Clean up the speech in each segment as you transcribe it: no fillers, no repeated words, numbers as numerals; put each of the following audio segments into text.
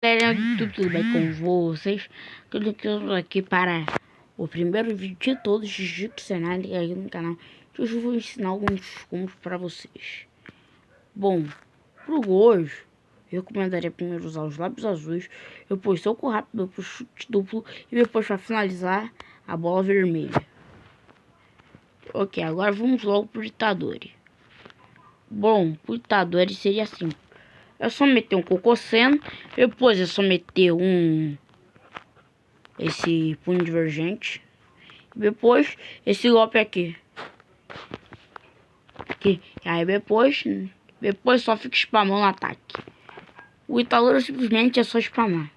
Galera do YouTube, tudo bem com vocês? Eu tô aqui para o primeiro vídeo de todos de Diccionário aí no canal. Hoje eu vou ensinar alguns combos para vocês. Bom, pro hoje eu recomendaria primeiro usar os lábios azuis, depois soco rápido, depois chute duplo e depois para finalizar a bola vermelha. Ok, agora vamos logo pro Itadori. Bom, pro Itadori seria assim. É só meter um Cocoseno, depois é só meter esse punho divergente, depois esse golpe aqui. Aí depois só fica spamando o ataque. O Itadori simplesmente é só spamar.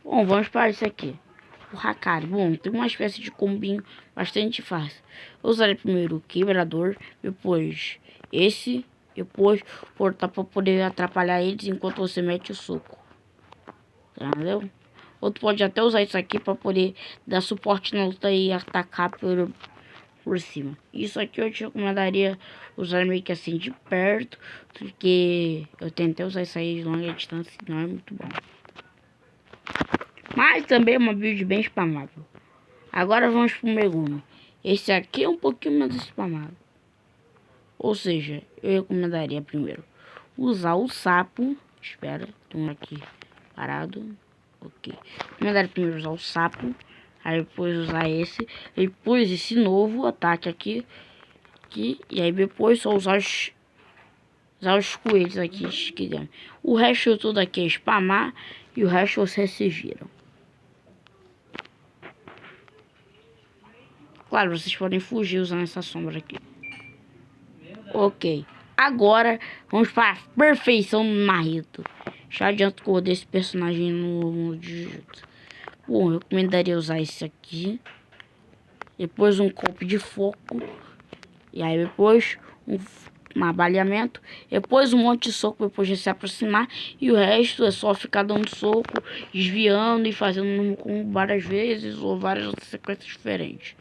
Bom, vamos para isso aqui. O Hakari. Bom, tem uma espécie de combinho bastante fácil. Eu usarei primeiro o quebrador, depois esse, depois portar para poder atrapalhar eles enquanto você mete o soco. Entendeu? Outro pode até usar isso aqui para poder dar suporte na luta e atacar por cima. Isso aqui eu te recomendaria usar meio que assim de perto, porque eu tentei usar isso aí de longa distância e não é muito bom. Mas também é uma build bem spamável. Agora vamos pro Megumi. Esse aqui é um pouquinho menos spamável. Ou seja, eu recomendaria primeiro usar o sapo. Espera, tem aqui parado. Ok. Recomendaria primeiro usar o sapo. Aí depois usar esse. Depois esse novo ataque aqui. E aí depois só usar os coelhos aqui. O resto tudo aqui é spamar. E o resto vocês se viram. Claro, vocês podem fugir usando essa sombra aqui. Ok. Agora vamos para a perfeição do Marrito. Já adianto que eu odeio esse personagem no mundo de Jujutsu. Bom, eu recomendaria usar esse aqui. Depois um golpe de foco. E aí depois um abalhamento. Depois um monte de soco depois de se aproximar. E o resto é só ficar dando soco, desviando e fazendo com várias vezes ou várias outras sequências diferentes.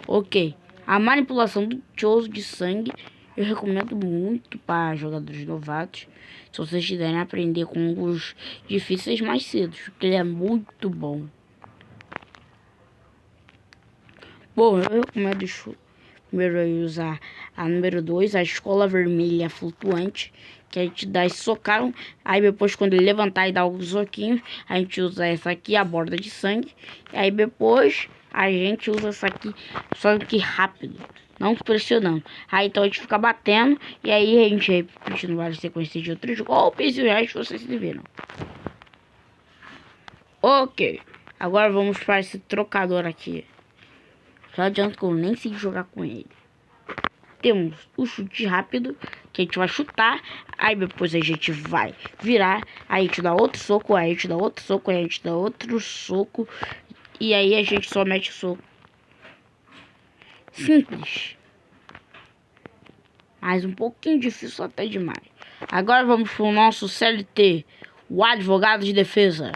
Ok. A manipulação do Choso de sangue eu recomendo muito para jogadores novatos. Se vocês quiserem aprender com os difíceis mais cedo, porque ele é muito bom. Bom, eu recomendo primeiro usar a número 2, a escola vermelha flutuante, que a gente dá esse socão. Aí depois quando ele levantar e dar alguns soquinhos, a gente usa essa aqui, a borda de sangue. E aí depois a gente usa essa aqui, só que rápido, não pressionando. Aí então a gente fica batendo e aí a gente repetindo várias sequências de outros golpes e o resto vocês se viram. Ok, agora vamos para esse trocador aqui. Só adianta que eu nem sei jogar com ele. Temos o chute rápido, que a gente vai chutar, aí depois a gente vai virar, aí a gente dá outro soco, aí a gente dá outro soco, aí a gente dá outro soco, e aí a gente só mete o soco. Simples. Mas um pouquinho difícil até demais. Agora vamos pro nosso CLT, o advogado de defesa.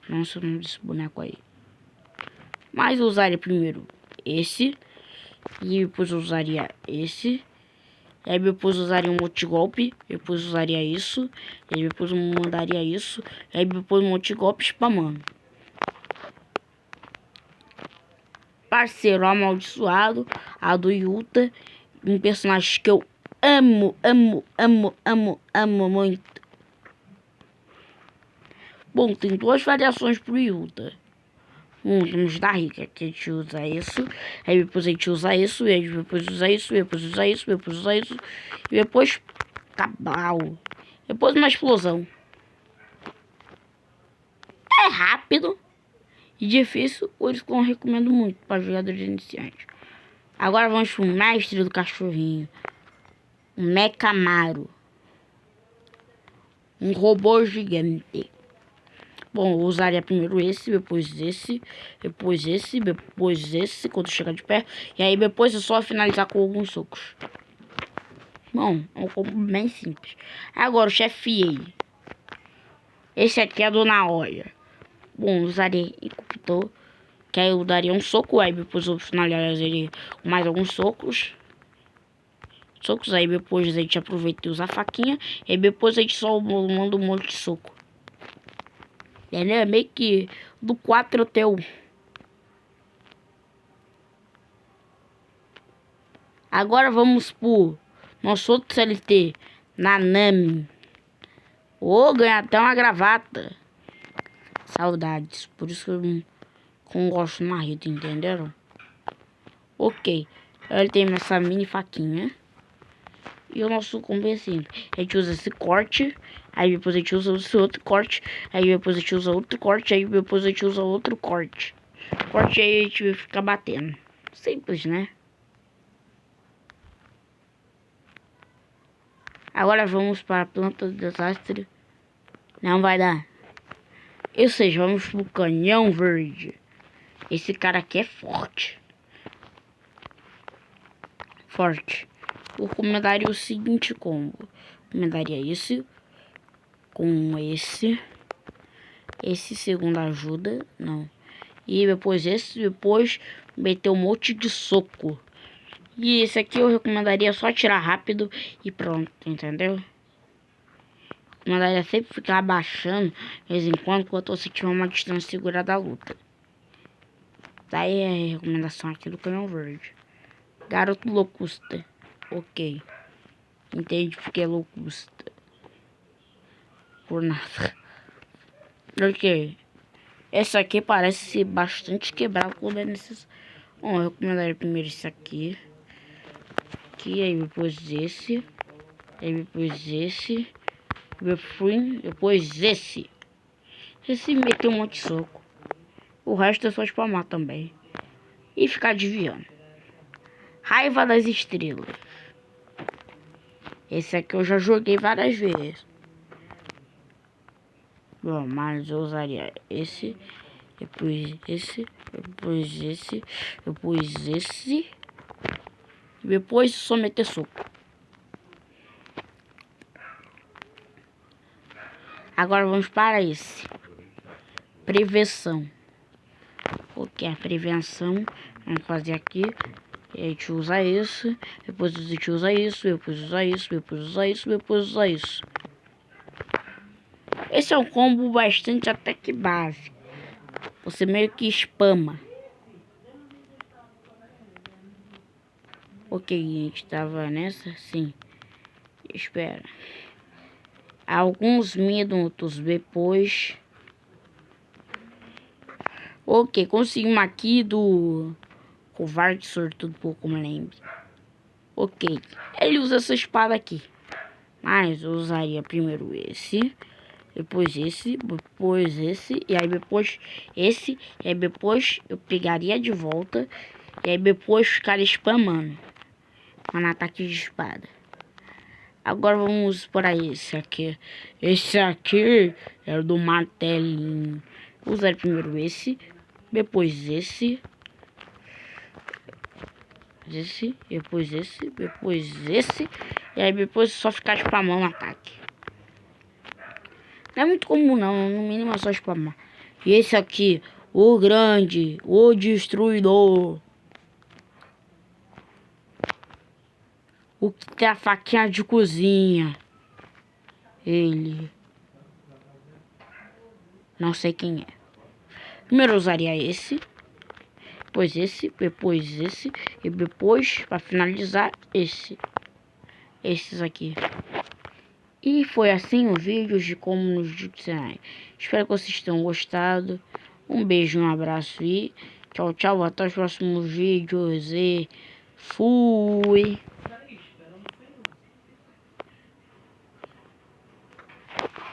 Nossa, o nome desse boneco aí. Mas eu usaria primeiro esse. E depois eu usaria esse. E aí depois eu usaria um multigolpe. Depois eu usaria isso. E aí depois eu mandaria isso. E aí depois um multigolpe spamando. Parceiro amaldiçoado. A do Yuta. Um personagem que eu amo muito. Bom, tem duas variações pro Yuta. Temos da Rica, que a gente usa isso, aí depois a gente usa isso, e aí depois usa isso, depois usa isso, depois usa isso, e depois cabal. Depois uma explosão. É rápido e difícil, por isso que eu não recomendo muito para jogadores iniciantes. Agora vamos pro mestre do cachorrinho. Um Mecamaro. Um robô gigante. Bom, eu usaria primeiro esse, depois esse, depois esse, depois esse, quando chegar de perto. E aí depois é só finalizar com alguns socos. Bom, é um combo bem simples. Agora o chefe. Esse aqui é do Naoya. Bom, eu usaria Incupitor, que aí eu daria um soco, aí depois eu finalizaria com mais alguns socos. socos. Aí depois a gente aproveita e usa a faquinha. E depois a gente só manda um monte de soco. Entendeu? É meio que do 4 até o... Agora vamos pro nosso outro CLT. Nanami. Ô, ganhar até uma gravata. Saudades. Por isso que eu não gosto do Naruto, entenderam? Ok. Ele tem essa mini faquinha. E o nosso combo é simples. A gente usa esse corte. Aí depois a gente usa esse outro corte. Aí depois a gente usa outro corte. Aí depois a gente usa outro corte. Corte aí a gente fica batendo. Simples, né? Agora vamos para a planta do desastre. Não vai dar. Ou seja, vamos pro canhão verde. Esse cara aqui é forte. Forte. Eu recomendaria o seguinte combo. Recomendaria esse. Com esse. Esse segunda ajuda. Não. E depois esse. Depois meter um monte de soco. E esse aqui eu recomendaria só tirar rápido e pronto, entendeu? Recomendaria sempre ficar abaixando de vez em quando você tiver uma distância segura da luta. Daí é a recomendação aqui do canhão verde. Garoto locusta. Ok. Entende porque é locusta. Por nada. Ok. Essa aqui parece ser bastante quebrada quando é necessário. Bom, eu recomendaria primeiro esse aqui. Aí depois esse. Aí depois esse. Depois esse. Esse meteu um monte de soco. O resto é só spamar também. E ficar desviando. Raiva das estrelas. Esse aqui eu já joguei várias vezes. Bom, mas eu usaria esse. Depois esse. Depois esse. Depois esse. Depois só meter soco. Agora vamos para esse. Prevenção. O que é prevenção? Vamos fazer aqui. E a gente usa isso. Depois a gente usa isso. Depois usa isso. Depois usa isso. Depois usa isso. Esse é um combo bastante até que básico. Você meio que spama. Ok, a gente tava nessa? Sim. Espera. Alguns minutos depois. Ok, conseguimos aqui do covarde sortudo, pouco me lembro. Ok, ele usa essa espada aqui. Mas eu usaria primeiro esse. Depois esse. Depois esse. E aí depois esse. E aí depois eu pegaria de volta. E aí depois ficaria spamando. Um ataque de espada. Agora vamos para esse aqui. Esse aqui é o do martelinho. Vou usar primeiro esse. Depois esse. Depois esse. E aí depois só ficar spamando o ataque. Não é muito comum não, no mínimo é só spamar. E esse aqui, o grande, o destruidor. O que tem a faquinha de cozinha. Ele. Não sei quem é. Primeiro eu usaria esse. Depois esse. Depois esse. E depois, para finalizar, esse. Esses aqui. E foi assim o vídeo de como nos diccionários. Espero que vocês tenham gostado. Um beijo, um abraço e tchau, tchau. Até os próximos vídeos e fui.